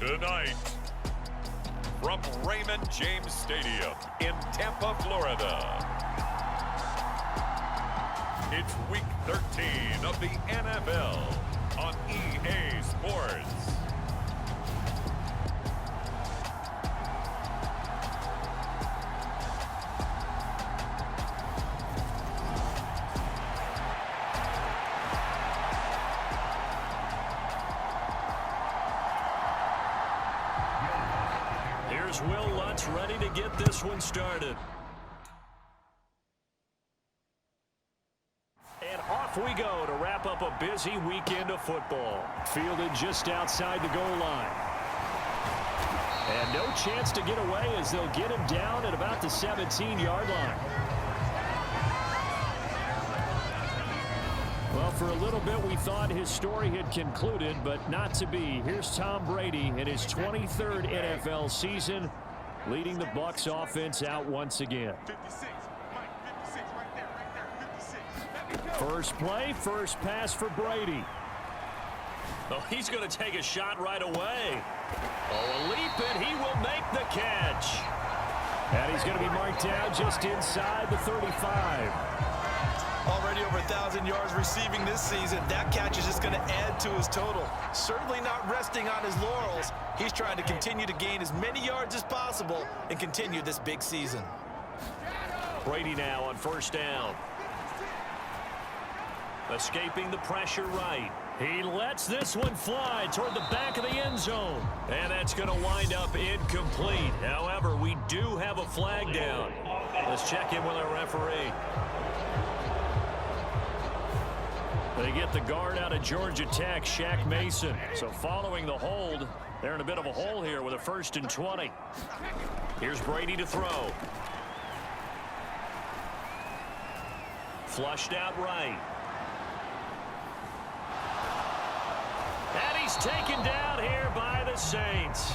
Tonight, from Raymond James Stadium in Tampa, Florida, it's Week 13 of the NFL on EA Sports. Here's Will Lutz ready to get this one started. And off we go to wrap up a busy weekend of football. Fielded just outside the goal line. And no chance to get away as they'll get him down at about the 17-yard line. Well, for a little bit we thought his story had concluded, but not to be. Here's Tom Brady in his 23rd NFL season, leading the Bucs offense out once again. 56, Mike, 56, right there, 56. First play, first pass for Brady. Oh, he's going to take a shot right away. Oh, a leap, and he will make the catch. And he's going to be marked down just inside the 35. Already over 1,000 yards receiving this season. That catch is just going to add to his total. Certainly not resting on his laurels. He's trying to continue to gain as many yards as possible and continue this big season. Brady now on first down. Escaping the pressure right. He lets this one fly toward the back of the end zone. And that's going to wind up incomplete. However, we do have a flag down. Let's check in with our referee. They get the guard out of Georgia Tech, Shaq Mason. So following the hold, they're in a bit of a hole here with a 1st and 20. Here's Brady to throw. Flushed out right. And he's taken down here by the Saints.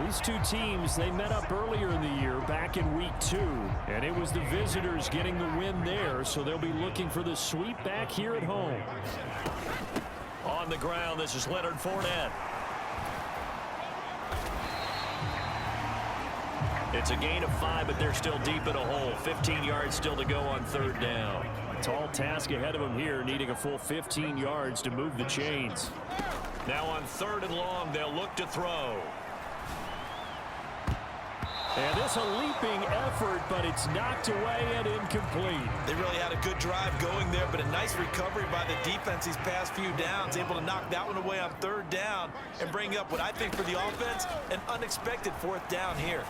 These two teams, they met up earlier in the year back in week 2, and it was the visitors getting the win there, so they'll be looking for the sweep back here at home. On the ground, this is Leonard Fournette. It's a gain of 5, but they're still deep in a hole. 15 yards still to go on 3rd down. Tall task ahead of him here, needing a full 15 yards to move the chains. Now on 3rd and long, they'll look to throw. And this a leaping effort, but it's knocked away and incomplete. They really had a good drive going there, but a nice recovery by the defense these past few downs, able to knock that one away on 3rd down and bring up what I think for the offense, an unexpected 4th down here.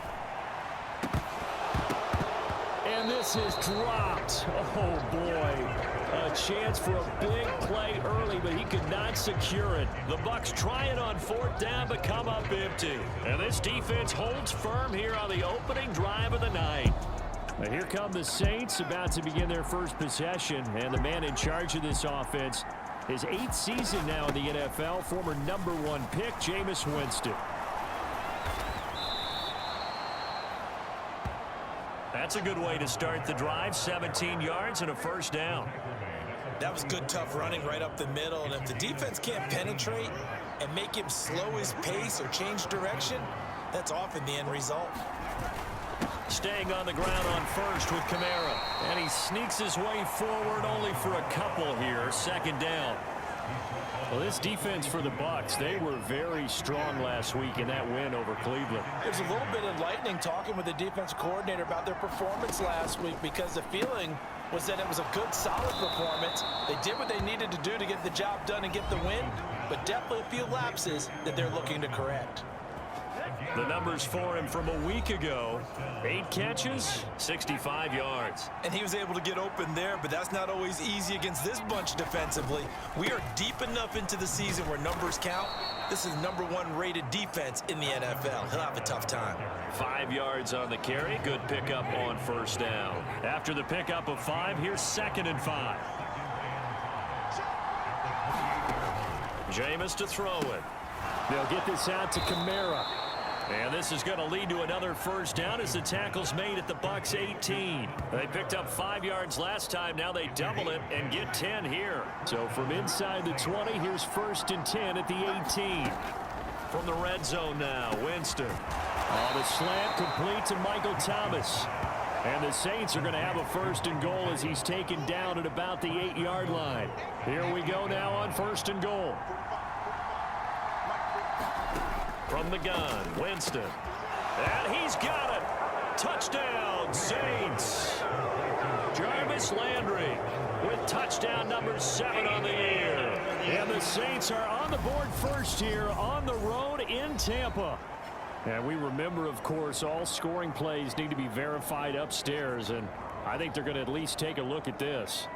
And this is dropped. Oh, boy. A chance for a big play early, but he could not secure it. The Bucs try it on 4th down, but come up empty. And this defense holds firm here on the opening drive of the night. Now here come the Saints, about to begin their first possession. And the man in charge of this offense, his 8th season now in the NFL, former #1 pick, Jameis Winston. That's a good way to start the drive. 17 yards and a 1st down. That was good, tough running right up the middle. And if the defense can't penetrate and make him slow his pace or change direction, that's often the end result. Staying on the ground on 1st with Kamara. And he sneaks his way forward only for a couple here. 2nd down. Well, this defense for the Bucs, they were very strong last week in that win over Cleveland. There's a little bit of lightning talking with the defense coordinator about their performance last week, because the feeling was that it was a good, solid performance. They did what they needed to do to get the job done and get the win, but definitely a few lapses that they're looking to correct. The numbers for him from a week ago: 8 catches, 65 yards. And he was able to get open there, but that's not always easy against this bunch defensively. We are deep enough into the season where numbers count. This is #1 rated defense in the NFL. He'll have a tough time. 5 yards on the carry. Good pickup on 1st down. After the pickup of 5, here's 2nd and 5. Jameis to throw it. They'll get this out to Kamara. And this is going to lead to another 1st down as the tackle's made at the Bucs 18. They picked up 5 yards last time. Now they double it and get 10 here. So from inside the 20, here's 1st and 10 at the 18. From the red zone now, Winston. Oh, the slant complete to Michael Thomas. And the Saints are going to have a 1st and goal as he's taken down at about the 8-yard line. Here we go now on 1st and goal. From the gun, Winston. And he's got it. Touchdown, Saints. Jarvis Landry with touchdown number 7 on the year. And the Saints are on the board first here on the road in Tampa. And we remember, of course, all scoring plays need to be verified upstairs, and I think they're going to at least take a look at this.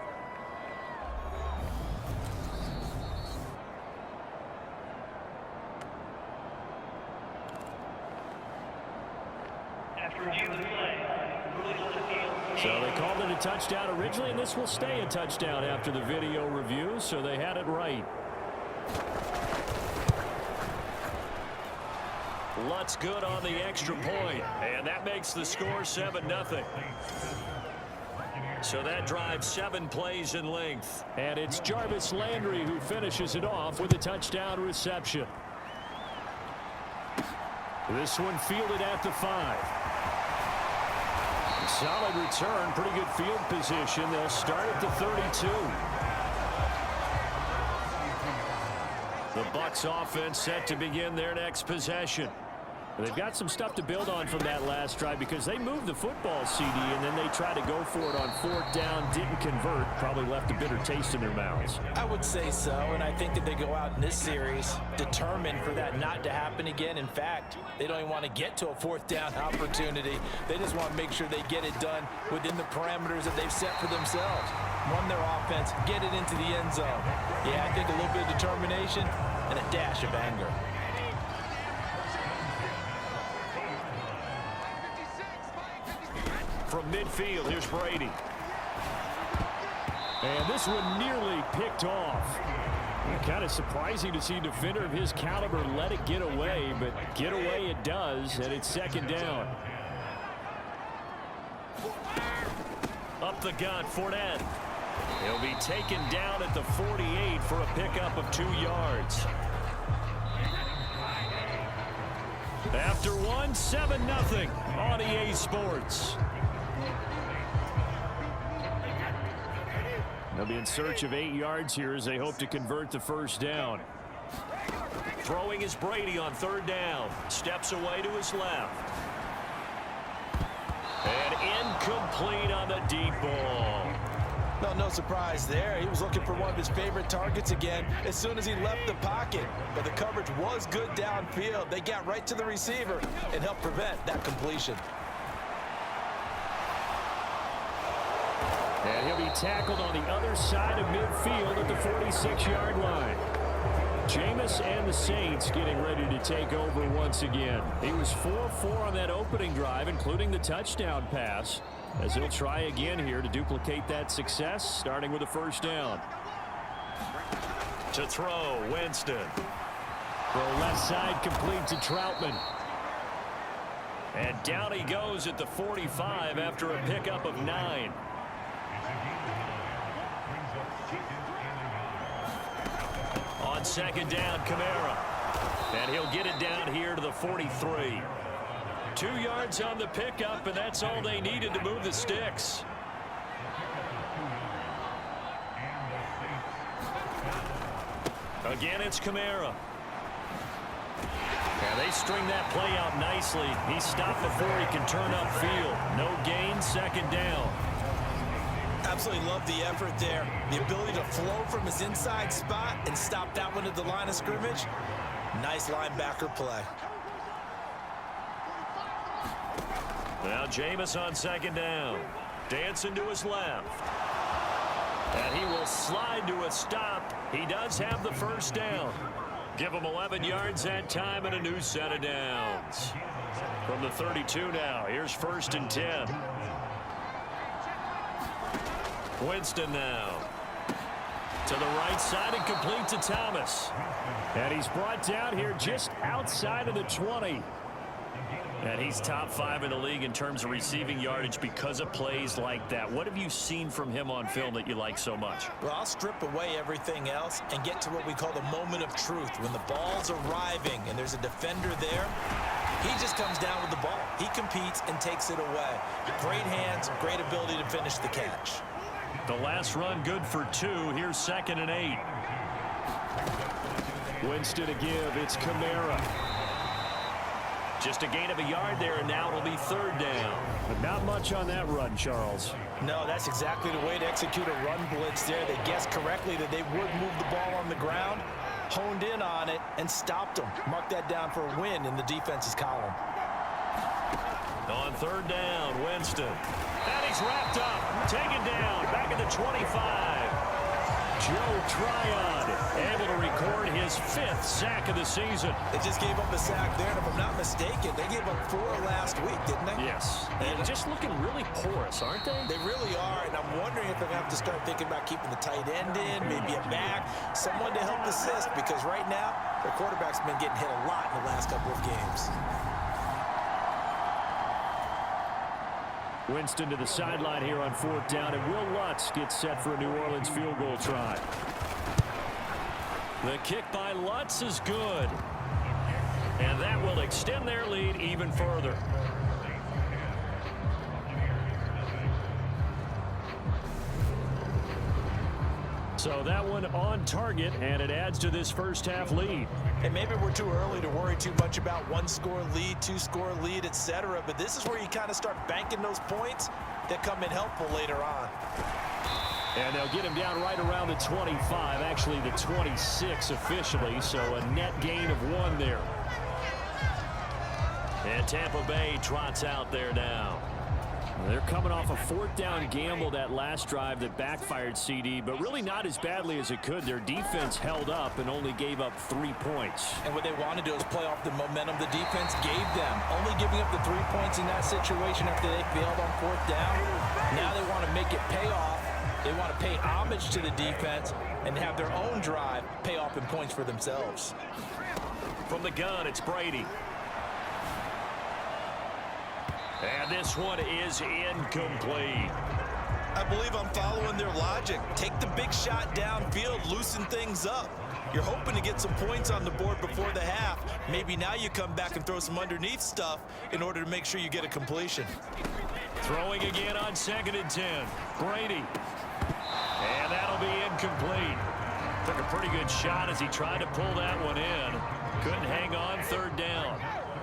So they called it a touchdown originally, and this will stay a touchdown after the video review, so they had it right. Lutz good on the extra point, and that makes the score 7-0. So that drives 7 plays in length, and it's Jarvis Landry who finishes it off with a touchdown reception. This one fielded at the 5. Solid return, pretty good field position. They'll start at the 32. The Bucs offense set to begin their next possession. They've got some stuff to build on from that last drive because they moved the football, CD, and then they tried to go for it on 4th down, didn't convert, probably left a bitter taste in their mouths. I would say so, and I think that they go out in this series determined for that not to happen again. In fact, they don't even want to get to a 4th down opportunity. They just want to make sure they get it done within the parameters that they've set for themselves. Run their offense, get it into the end zone. Yeah, I think a little bit of determination and a dash of anger. From midfield, here's Brady. And this one nearly picked off. Kind of surprising to see a defender of his caliber let it get away, but get away it does, and it's 2nd down. Up the gut, Fournette. He'll be taken down at the 48 for a pickup of 2 yards. After one, 7-0 on EA Sports. They'll be in search of 8 yards here as they hope to convert the 1st down. Throwing is Brady on 3rd down. Steps away to his left. And incomplete on the deep ball. No surprise there. He was looking for one of his favorite targets again as soon as he left the pocket. But the coverage was good downfield. They got right to the receiver and helped prevent that completion. And he'll be tackled on the other side of midfield at the 46-yard line. Jameis and the Saints getting ready to take over once again. He was 4-4 on that opening drive, including the touchdown pass, as he'll try again here to duplicate that success, starting with a 1st down. To throw, Winston. Throw left side complete to Troutman. And down he goes at the 45 after a pickup of 9. On 2nd down, Kamara. And he'll get it down here to the 43. 2 yards on the pickup, and that's all they needed to move the sticks. Again, it's Kamara. Yeah, they string that play out nicely. He stopped before he can turn upfield. No gain, 2nd down. Absolutely love the effort there. The ability to flow from his inside spot and stop that one at the line of scrimmage. Nice linebacker play. Now Jameis on 2nd down. Dancing to his left. And he will slide to a stop. He does have the 1st down. Give him 11 yards that time and a new set of downs. From the 32 now, here's 1st and 10. Winston now. To the right side and complete to Thomas. And he's brought down here just outside of the 20. And he's top 5 in the league in terms of receiving yardage because of plays like that. What have you seen from him on film that you like so much? Well, I'll strip away everything else and get to what we call the moment of truth. When the ball's arriving and there's a defender there, he just comes down with the ball. He competes and takes it away. Great hands, great ability to finish the catch. The last run good for 2. Here's 2nd and 8. Winston to give. It's Kamara. Just a gain of a yard there, and now it'll be 3rd down. But not much on that run, Charles. No, that's exactly the way to execute a run blitz there. They guessed correctly that they would move the ball on the ground, honed in on it, and stopped them. Mark that down for a win in the defense's column. On 3rd down, Winston. And he's wrapped up, taken down, back at the 25. Joe Tryon able to record his 5th sack of the season. They just gave up a sack there, and if I'm not mistaken, they gave up 4 last week, didn't they? Yes. And just looking really porous, aren't they? They really are, and I'm wondering if they're going to have to start thinking about keeping the tight end in, maybe a back, someone to help assist, because right now, their quarterback's been getting hit a lot in the last couple of games. Winston to the sideline here on 4th down, and Will Lutz gets set for a New Orleans field goal try. The kick by Lutz is good. And that will extend their lead even further. So that one on target, and it adds to this first half lead. And maybe we're too early to worry too much about 1-score lead, 2-score lead, etc. But this is where you kind of start banking those points that come in helpful later on. And they'll get him down right around the 25, actually the 26 officially, so a net gain of 1 there. And Tampa Bay trots out there now. They're coming off a 4th down gamble that last drive that backfired, CD, but really not as badly as it could. Their defense held up and only gave up 3 points. And what they want to do is play off the momentum the defense gave them. Only giving up the 3 points in that situation after they failed on 4th down. Now they want to make it pay off. They want to pay homage to the defense and have their own drive pay off in points for themselves. From the gun, it's Brady. And this one is incomplete. I believe I'm following their logic. Take the big shot downfield, loosen things up. You're hoping to get some points on the board before the half. Maybe now you come back and throw some underneath stuff in order to make sure you get a completion. Throwing again on 2nd and 10. Brady. And that'll be incomplete. Took a pretty good shot as he tried to pull that one in. Couldn't hang on 3rd down.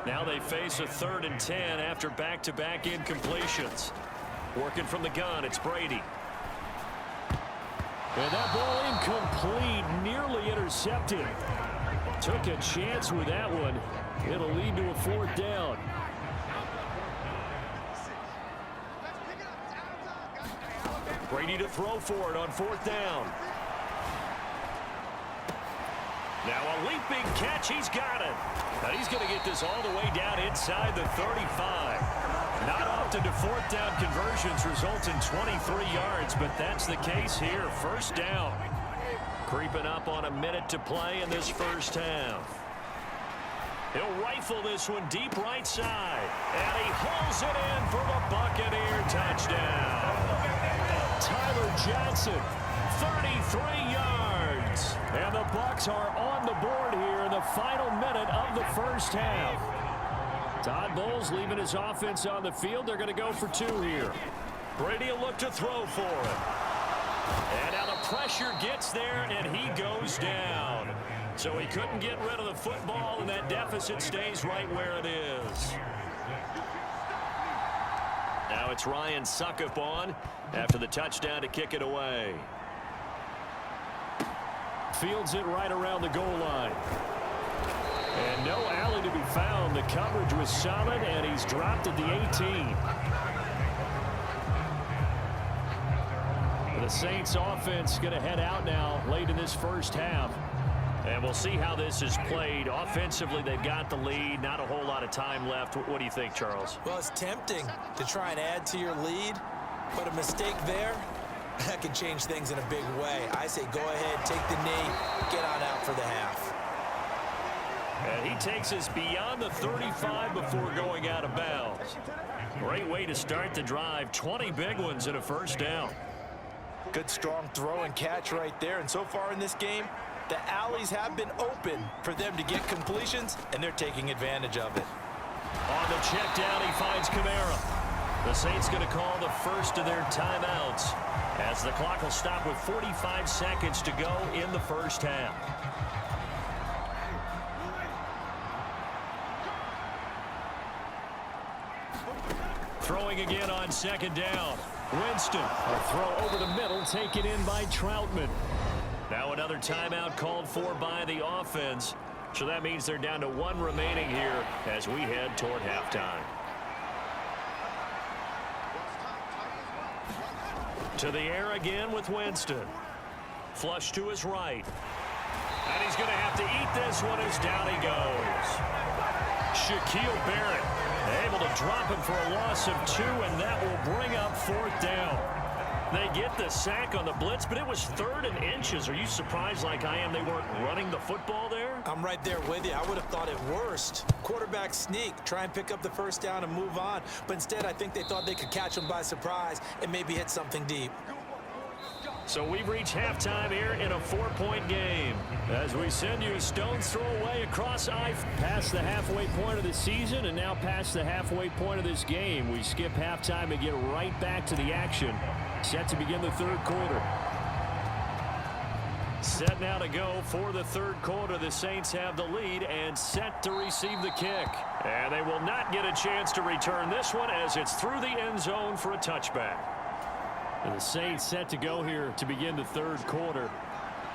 Now they face a 3rd and 10 after back-to-back incompletions. Working from the gun, it's Brady. And that ball incomplete, nearly intercepted. Took a chance with that one. It'll lead to a 4th down. Brady to throw for it on 4th down. Now a leaping catch, he's got it. Now he's going to get this all the way down inside the 35. Not often do 4th down conversions result in 23 yards, but that's the case here. 1st down. Creeping up on a minute to play in this first half. He'll rifle this one deep right side. And he hauls it in for the Buccaneer touchdown. Tyler Johnson, 33 yards. And the Bucs are on the board here in the final minute of the first half. Todd Bowles leaving his offense on the field. They're going to go for 2 here. Brady will look to throw for it. And now the pressure gets there, and he goes down. So he couldn't get rid of the football, and that deficit stays right where it is. Now it's Ryan Suckup on after the touchdown to kick it away. Fields it right around the goal line. And no alley to be found. The coverage was solid, and he's dropped at the 18. The Saints offense going to head out now late in this first half. And we'll see how this is played. Offensively, they've got the lead. Not a whole lot of time left. What do you think, Charles? Well, it's tempting to try and add to your lead, but a mistake there, that can change things in a big way. I say go ahead, take the knee, get on out for the half. And he takes us beyond the 35 before going out of bounds. Great way to start the drive. 20 big ones in a first down. Good strong throw and catch right there. And so far in this game, the alleys have been open for them to get completions, and they're taking advantage of it. On the check down, he finds Kamara. The Saints going to call the first of their timeouts as the clock will stop with 45 seconds to go in the first half. Throwing again on second down. Winston, a throw over the middle, taken in by Troutman. Now another timeout called for by the offense. So that means they're down to one remaining here as we head toward halftime. To the air again with Winston. Flush to his right. And he's going to have to eat this one as down he goes. Shaquille Barrett able to drop him for a loss of 2, and that will bring up fourth down. They get the sack on the blitz, but it was 3rd and inches. Are you surprised like I am they weren't running the football there? I'm right there with you. I would have thought it worst. Quarterback sneak, try and pick up the first down and move on. But instead, I think they thought they could catch him by surprise and maybe hit something deep. So we've reached halftime here in a 4-point game as we send you a stone's throw away across past the halfway point of the season and now past the halfway point of this game. We skip halftime and get right back to the action. Set to begin the third quarter. Set now to go for the third quarter. The Saints have the lead and set to receive the kick. And they will not get a chance to return this one as it's through the end zone for a touchback. And the Saints set to go here to begin the third quarter.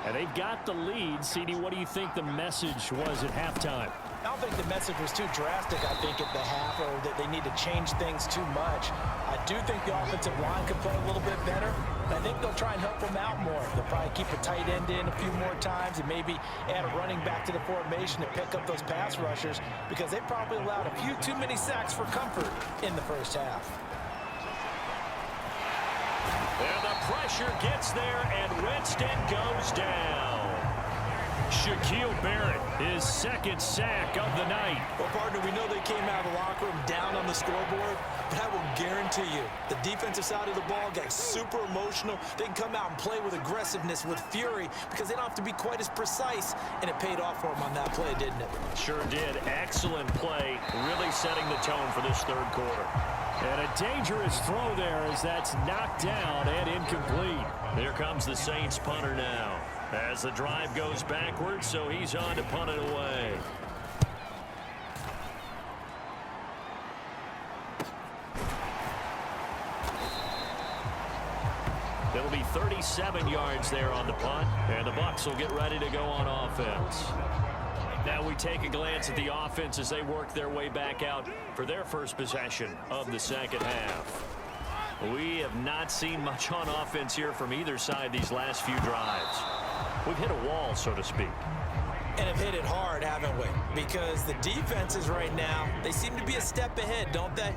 And they've got the lead. CD, what do you think the message was at halftime? I don't think the message was too drastic, I think, at the half, or that they need to change things too much. I do think the offensive line could play a little bit better. I think they'll try and help them out more. They'll probably keep a tight end in a few more times and maybe add a running back to the formation to pick up those pass rushers because they probably allowed a few too many sacks for comfort in the first half. And the pressure gets there, and Winston goes down. Shaquille Barrett, his second sack of the night. Well, partner, we know they came out of the locker room down on the scoreboard, but I will guarantee you the defensive side of the ball got super emotional. They can come out and play with aggressiveness, with fury, because they don't have to be quite as precise, and it paid off for them on that play, didn't it? Sure did. Excellent play, really setting the tone for this third quarter. And a dangerous throw there as that's knocked down and incomplete. Here comes the Saints punter now as the drive goes backwards, so he's on to punt it away. It'll be 37 yards there on the punt, and the Bucs will get ready to go on offense. Now we take a glance at the offense as they work their way back out for their first possession of the second half. We have not seen much on offense here from either side these last few drives. We've hit a wall, so to speak. And have hit it hard, haven't we? Because the defenses right now, they seem to be a step ahead, don't they?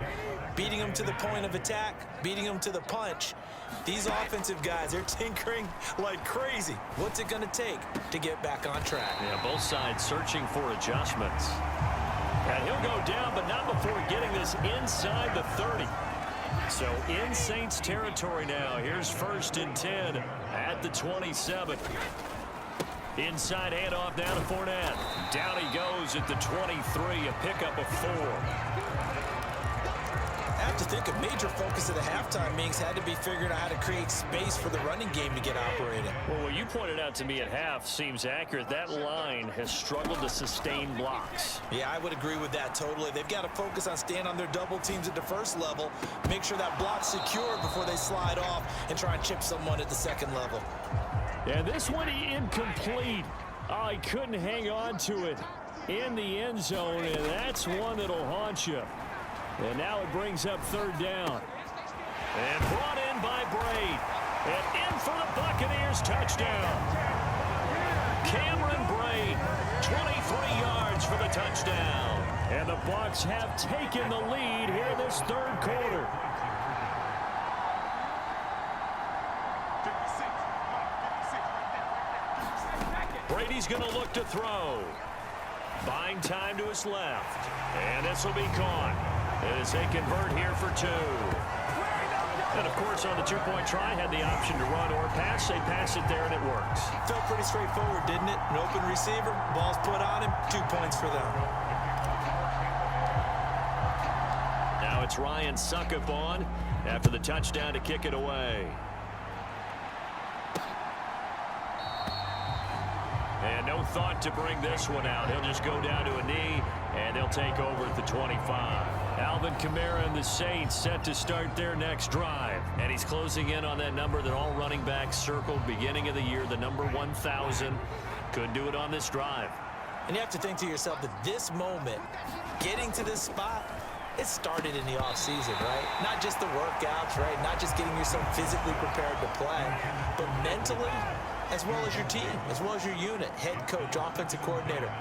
Beating them to the point of attack, beating them to the punch. These offensive guys, they're tinkering like crazy. What's it going to take to get back on track? Yeah, both sides searching for adjustments. And he'll go down, but not before getting this inside the 30. So in Saints territory now. Here's 1st and 10 at the 27. Inside handoff down to Fournette. Down he goes at the 23, a pickup of 4. I have to think a major focus of the halftime meetings had to be figuring out how to create space for the running game to get operating. Well, what you pointed out to me at half seems accurate. That line has struggled to sustain blocks. Yeah, I would agree with that totally. They've got to focus on staying on their double teams at the first level, make sure that block's secure before they slide off and try and chip someone at the second level. Yeah, this one incomplete. Oh, he couldn't hang on to it in the end zone, and that's one that'll haunt you. And now it brings up 3rd down. And brought in by Braid. And in for the Buccaneers, touchdown. Cameron Braid, 23 yards for the touchdown. And the Bucs have taken the lead here in this third quarter. 56 right there. Brady's going to look to throw. Buying time to his left. And this will be caught as they convert here for 2. And, of course, on the two-point try, had the option to run or pass. They pass it there, and it works. Felt pretty straightforward, didn't it? An open receiver, ball's put on him, 2 points for them. Now it's Ryan Suckup on after the touchdown to kick it away. And no thought to bring this one out. He'll just go down to a knee, and they'll take over at the 25. Alvin Kamara and the Saints set to start their next drive. And he's closing in on that number that all running backs circled beginning of the year, the number 1,000. Could do it on this drive. And you have to think to yourself that this moment, getting to this spot, it started in the offseason, right? Not just the workouts, right? Not just getting yourself physically prepared to play, but mentally, as well as your team, as well as your unit, head coach, offensive coordinator.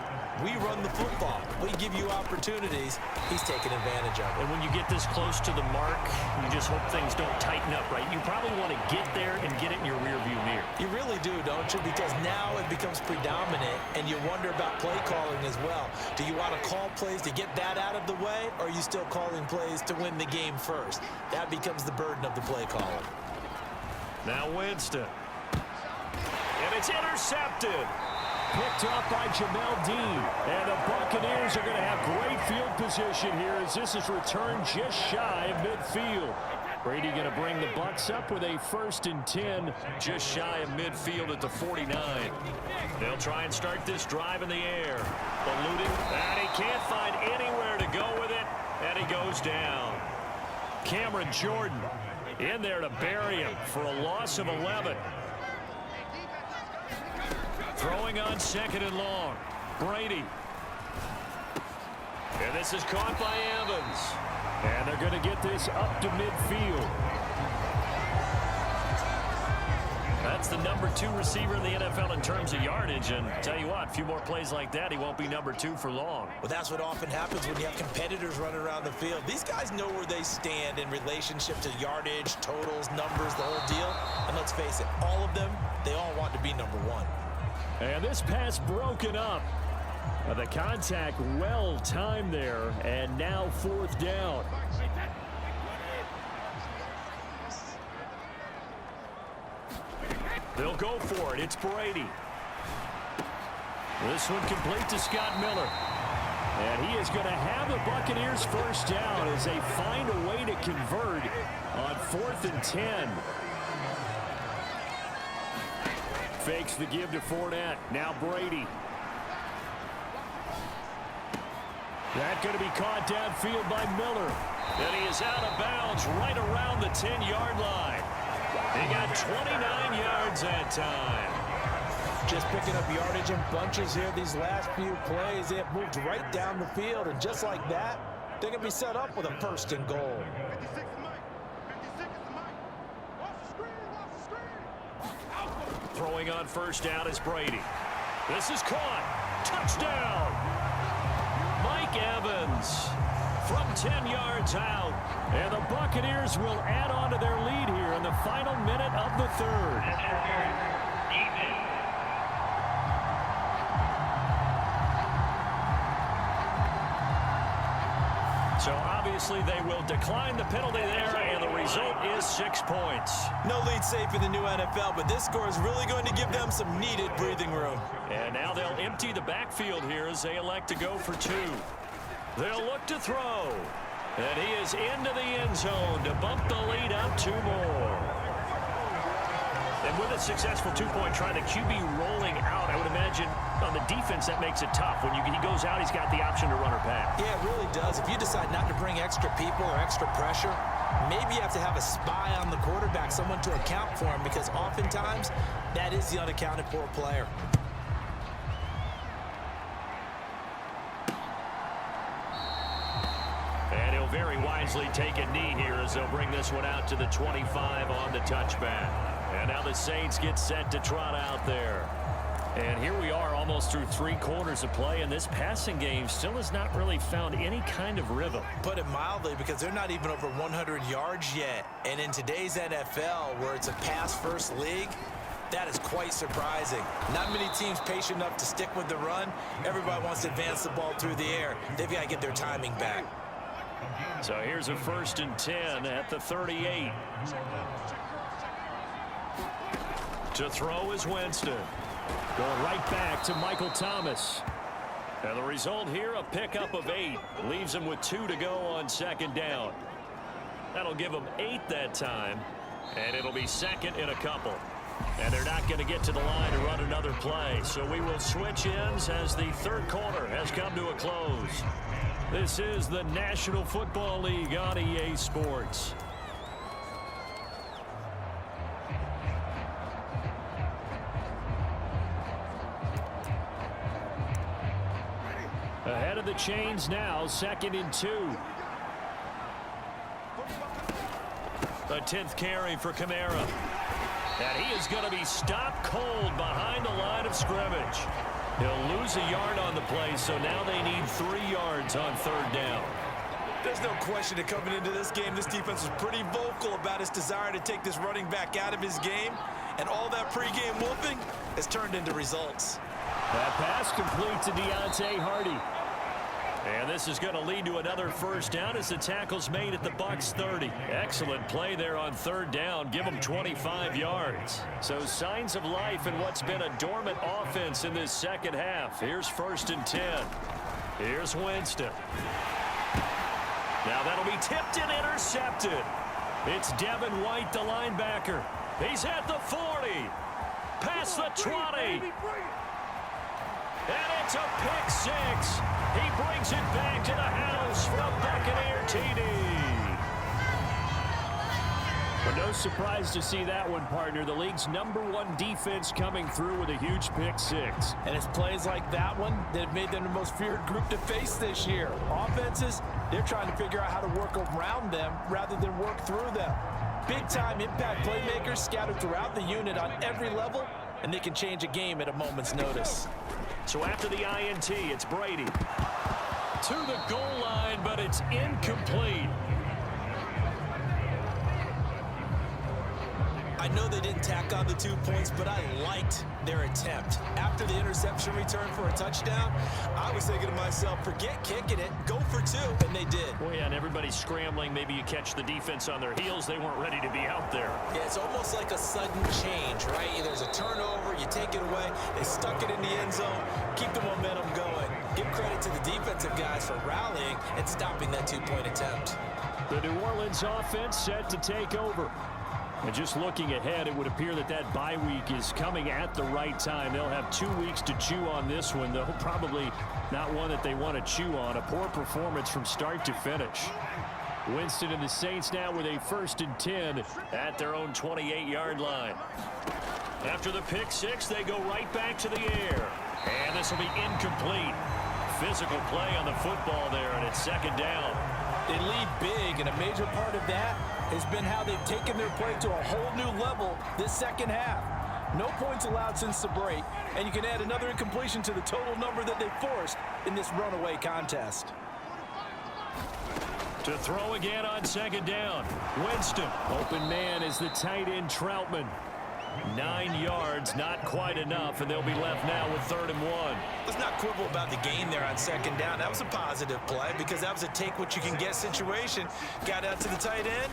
We run the football. We give you opportunities. He's taking advantage of it. And when you get this close to the mark, you just hope things don't tighten up, right? You probably want to get there and get it in your rearview mirror. You really do, don't you? Because now it becomes predominant, and you wonder about play calling as well. Do you want to call plays to get that out of the way, or are you still calling plays to win the game first? That becomes the burden of the play calling. Now Winston. And it's intercepted. Picked off by Jamel Dean. And the Buccaneers are going to have great field position here as this is returned just shy of midfield. Brady going to bring the Bucs up with a 1st and 10. Just shy of midfield at the 49. They'll try and start this drive in the air. Eluding, and he can't find anywhere to go with it, and he goes down. Cameron Jordan in there to bury him for a loss of 11. Throwing on 2nd and long. Brady. And this is caught by Evans. And they're going to get this up to midfield. That's the number 2 receiver in the NFL in terms of yardage. And tell you what, a few more plays like that, he won't be number 2 for long. Well, that's what often happens when you have competitors running around the field. These guys know where they stand in relationship to yardage, totals, numbers, the whole deal. And let's face it, all of them, they all want to be number 1. And this pass broken up. The contact well timed there, and now 4th down. They'll go for it. It's Brady. This one complete to Scott Miller. And he is going to have the Buccaneers 1st down as they find a way to convert on 4th and 10. Fakes the give to Fournette. Now Brady. That's going to be caught downfield by Miller. And he is out of bounds right around the 10-yard line. He got 29 yards that time. Just picking up yardage in bunches here these last few plays. They have moved right down the field, and just like that, they're going to be set up with a 1st and goal. 56 is Mike. 56 is Mike. Off the screen, off the screen. Throwing on 1st down is Brady. This is caught. Touchdown. Mike Evans from 10 yards out. And the Buccaneers will add on to their lead here in the final minute of the 3rd. So obviously they will decline the penalty there, and the result is 6 points. No lead safe in the new NFL, but this score is really going to give them some needed breathing room. And now they'll empty the backfield here as they elect to go for 2. They'll look to throw. And he is into the end zone to bump the lead up 2 more. And with a successful 2-point try, the QB rolling out, I would imagine on the defense that makes it tough. When he goes out, he's got the option to run or pass. Yeah, it really does. If you decide not to bring extra people or extra pressure, maybe you have to have a spy on the quarterback, someone to account for him, because oftentimes that is the unaccounted for player. And he'll very wisely take a knee here as they'll bring this one out to the 25 on the touchback. And now the Saints get set to trot out there. And here we are almost through 3 quarters of play, and this passing game still has not really found any kind of rhythm. Put it mildly, because they're not even over 100 yards yet. And in today's NFL, where it's a pass-first league, That is quite surprising. Not many teams patient enough to stick with the run. Everybody wants to advance the ball through the air. They've got to get their timing back. So here's a 1st and 10 at the 38. To throw is Winston. Going right back to Michael Thomas. And the result here, a pickup of 8. Leaves him with 2 to go on 2nd down. That'll give him 8 that time. And it'll be 2nd and a couple. And they're not going to get to the line to run another play. So we will switch ends as the 3rd quarter has come to a close. This is the National Football League on EA Sports. Ahead of the chains now, 2nd and 2. A 10th carry for Kamara. And he is going to be stopped cold behind the line of scrimmage. He'll lose a yard on the play, so now they need 3 yards on 3rd down. There's no question that coming into this game, this defense was pretty vocal about its desire to take this running back out of his game. And all that pregame whooping has turned into results. That pass complete to Deontay Hardy. And this is going to lead to another 1st down as the tackle's made at the Bucs 30. Excellent play there on 3rd down. Give them 25 yards. So signs of life in what's been a dormant offense in this 2nd half. Here's 1st and 10. Here's Winston. Now that'll be tipped and intercepted. It's Devin White, the linebacker. He's at the 40. Past the 20. And it's a pick 6. He brings it back to the house for a Buccaneer TD. But no surprise to see that one, partner. The league's #1 defense coming through with a huge pick 6. And it's plays like that one that have made them the most feared group to face this year. Offenses, they're trying to figure out how to work around them rather than work through them. Big-time impact playmakers scattered throughout the unit on every level, and they can change a game at a moment's notice. So after the INT, it's Brady. To the goal line, but it's incomplete. I know they didn't tack on the 2 points, but I liked their attempt. After the interception return for a touchdown, I was thinking to myself, forget kicking it, go for 2, and they did. Well, yeah, and everybody's scrambling. Maybe you catch the defense on their heels. They weren't ready to be out there. Yeah, it's almost like a sudden change, right? There's a turnover, you take it away, they stuck it in the end zone, keep the momentum going. Give credit to the defensive guys for rallying and stopping that 2-point attempt. The New Orleans offense set to take over. And just looking ahead, it would appear that that bye week is coming at the right time. They'll have 2 weeks to chew on this one, though probably not one that they want to chew on. A poor performance from start to finish. Winston and the Saints now with a 1st and 10 at their own 28-yard line. After the pick 6, they go right back to the air. And this will be incomplete. Physical play on the football there, and it's 2nd down. They lead big, and a major part of that has been how they've taken their play to a whole new level this 2nd half. No points allowed since the break, and you can add another incompletion to the total number that they forced in this runaway contest. To throw again on 2nd down. Winston. Open man is the tight end Troutman. 9 yards, not quite enough, and they'll be left now with 3rd and 1. Let's not quibble about the gain there on 2nd down. That was a positive play because that was a take-what-you-can-get situation. Got out to the tight end.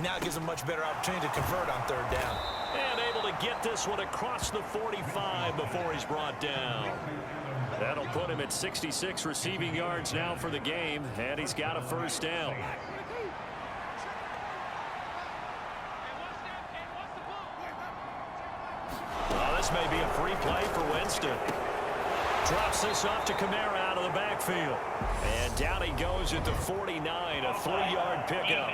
Now it gives them a much better opportunity to convert on 3rd down. And able to get this one across the 45 before he's brought down. That'll put him at 66 receiving yards now for the game, and he's got a 1st down. This may be a free play for Winston. Drops this off to Kamara out of the backfield. And down he goes at the 49, a 3-yard pickup.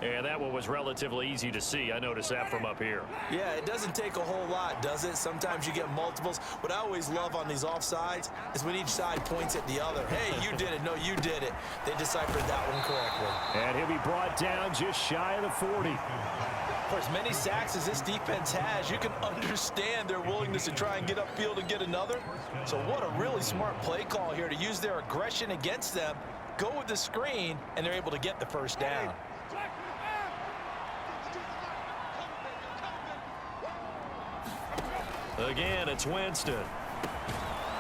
And that one was relatively easy to see. I noticed that from up here. Yeah, it doesn't take a whole lot, does it? Sometimes you get multiples. What I always love on these offsides is when each side points at the other. Hey, you did it. No, you did it. They deciphered that one correctly. And he'll be brought down just shy of the 40. For as many sacks as this defense has, you can understand their willingness to try and get upfield and get another. So what a really smart play call here to use their aggression against them, go with the screen, and they're able to get the 1st down. Again, it's Winston.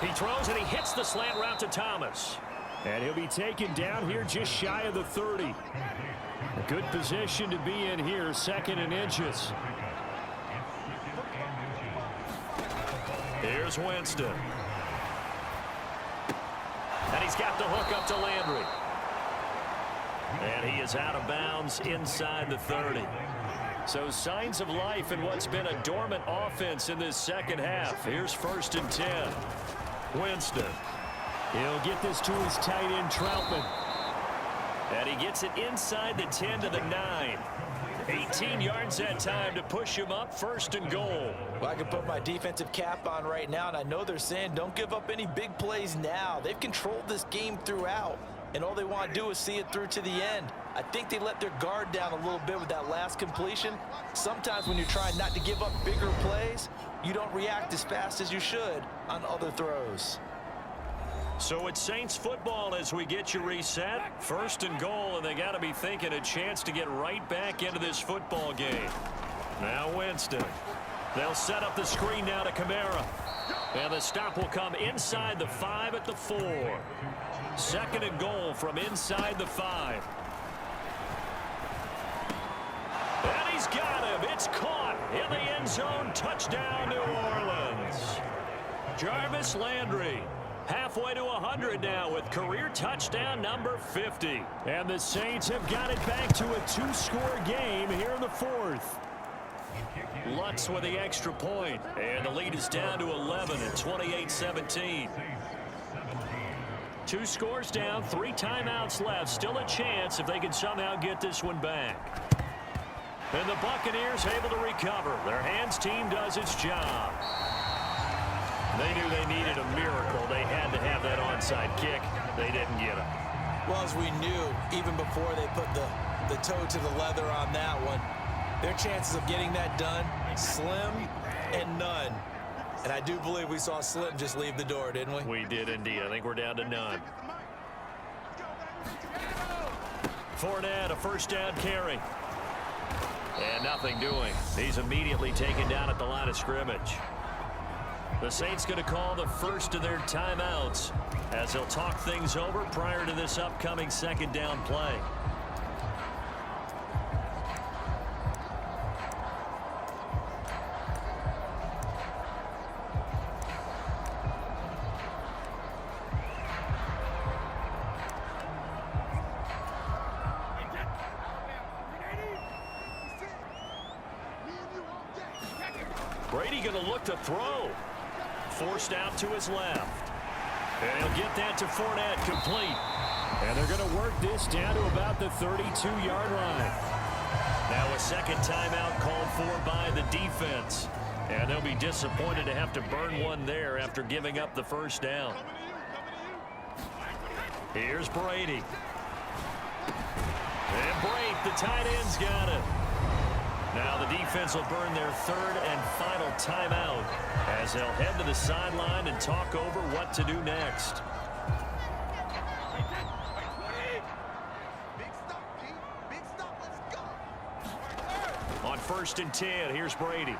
He throws and he hits the slant route to Thomas. And he'll be taken down here just shy of the 30. A good position to be in here, 2nd and inches. Here's Winston. And he's got the hook up to Landry. And he is out of bounds inside the 30. So signs of life in what's been a dormant offense in this second half. Here's 1st and 10. Winston. He'll get this to his tight end, Troutman. And he gets it inside the 10 to the 9. 18 yards that time to push him up, 1st and goal. Well, I can put my defensive cap on right now, and I know they're saying don't give up any big plays now. They've controlled this game throughout, and all they want to do is see it through to the end. I think they let their guard down a little bit with that last completion. Sometimes when you're trying not to give up bigger plays, you don't react as fast as you should on other throws. So it's Saints football as we get you reset. 1st and goal, and they got to be thinking a chance to get right back into this football game. Now Winston. They'll set up the screen now to Kamara. And the stop will come inside the 5 at the 4. 2nd and goal from inside the 5. And he's got him. It's caught in the end zone. Touchdown, New Orleans. Jarvis Landry. Halfway to 100 now with career touchdown number 50. And the Saints have got it back to a 2-score game here in the 4th. Lutz with the extra point. And the lead is down to 11 at 28-17. 2 scores down, 3 timeouts left. Still a chance if they can somehow get this one back. And the Buccaneers able to recover. Their hands team does its job. They knew they needed a miracle. They had to have that onside kick. They didn't get it. Well, as we knew, even before they put the toe to the leather on that one, their chances of getting that done, slim and none. And I do believe we saw Slim just leave the door, didn't we? We did indeed. I think we're down to none. Fournette, a 1st down carry. And nothing doing. He's immediately taken down at the line of scrimmage. The Saints going to call the first of their timeouts as they'll talk things over prior to this upcoming 2nd down play. Brady going to look to throw. Forced out to his left. And he'll get that to Fournette, complete. And they're going to work this down to about the 32-yard line. Now a 2nd timeout called for by the defense. And they'll be disappointed to have to burn one there after giving up the 1st down. Here's Brady. And Brady, the tight end's got it. Now the defense will burn their 3rd and final timeout as they'll head to the sideline and talk over what to do next. On 1st and 10, here's Brady.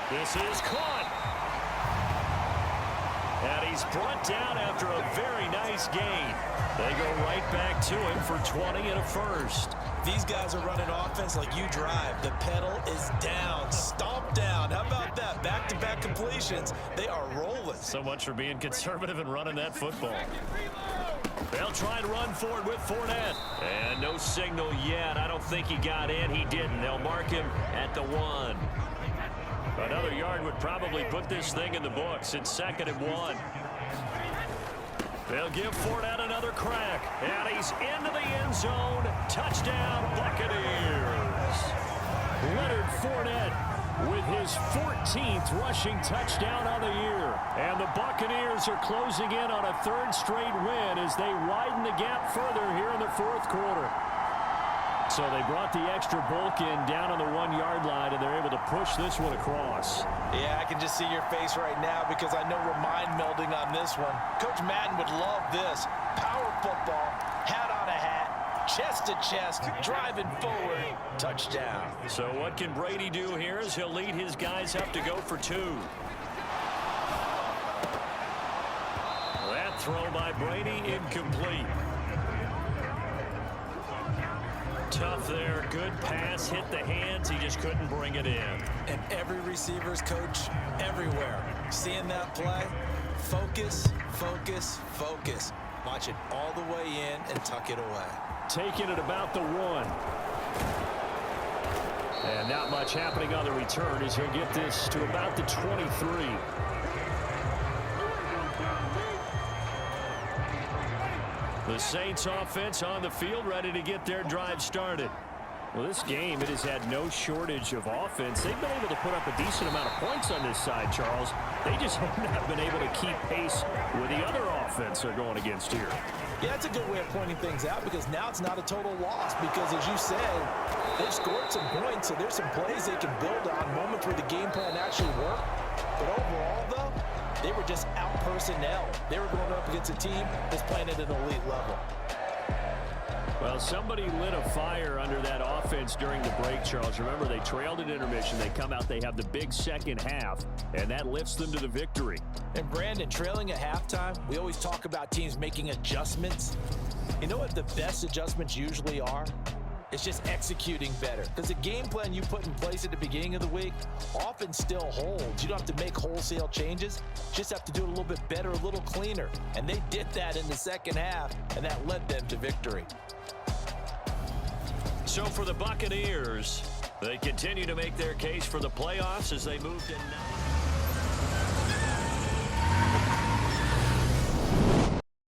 This is caught. And he's brought down after a very nice gain. They go right back to him for 20 and a 1st. These guys are running offense like you drive. The pedal is down, stomp down. How about that? Back-to-back completions. They are rolling. So much for being conservative and running that football. They'll try and run forward with Fournette. And no signal yet. I don't think he got in. He didn't. They'll mark him at the 1. Another yard would probably put this thing in the books. It's 2nd and 1. They'll give Fournette another crack. And he's into the end zone. Touchdown, Buccaneers. Leonard Fournette with his 14th rushing touchdown on the year. And the Buccaneers are closing in on a 3rd straight win as they widen the gap further here in the 4th quarter. So they brought the extra bulk in down on the 1-yard line, and they're able to push this one across. Yeah, I can just see your face right now because I know we're mind melding on this one. Coach Madden would love this. Power football, hat on a hat, chest to chest, driving forward, touchdown. So what can Brady do here as he'll lead his guys up to go for 2. That throw by Brady incomplete. Tough there, good pass, hit the hands, he just couldn't bring it in. And every receiver's coach everywhere, seeing that play, focus, focus, focus. Watch it all the way in and tuck it away. Taking it about the 1. And not much happening on the return as he'll get this to about the 23. The Saints offense on the field, ready to get their drive started. Well, this game, it has had no shortage of offense. They've been able to put up a decent amount of points on this side, Charles. They just have not been able to keep pace with the other offense they're going against here. Yeah, that's a good way of pointing things out because now it's not a total loss because, as you said, they've scored some points, so there's some plays they can build on, moments where the game plan actually worked. But overall, though, they were just out personnel. They were going up against a team that's playing at an elite level. Well, somebody lit a fire under that offense during the break, Charles. Remember, they trailed at intermission. They come out, they have the big second half, and that lifts them to the victory. And, Brandon, trailing at halftime, we always talk about teams making adjustments. You know what the best adjustments usually are? It's just executing better. Because the game plan you put in place at the beginning of the week often still holds. You don't have to make wholesale changes. You just have to do it a little bit better, a little cleaner. And they did that in the second half, and that led them to victory. So for the Buccaneers, they continue to make their case for the playoffs as they move to 9.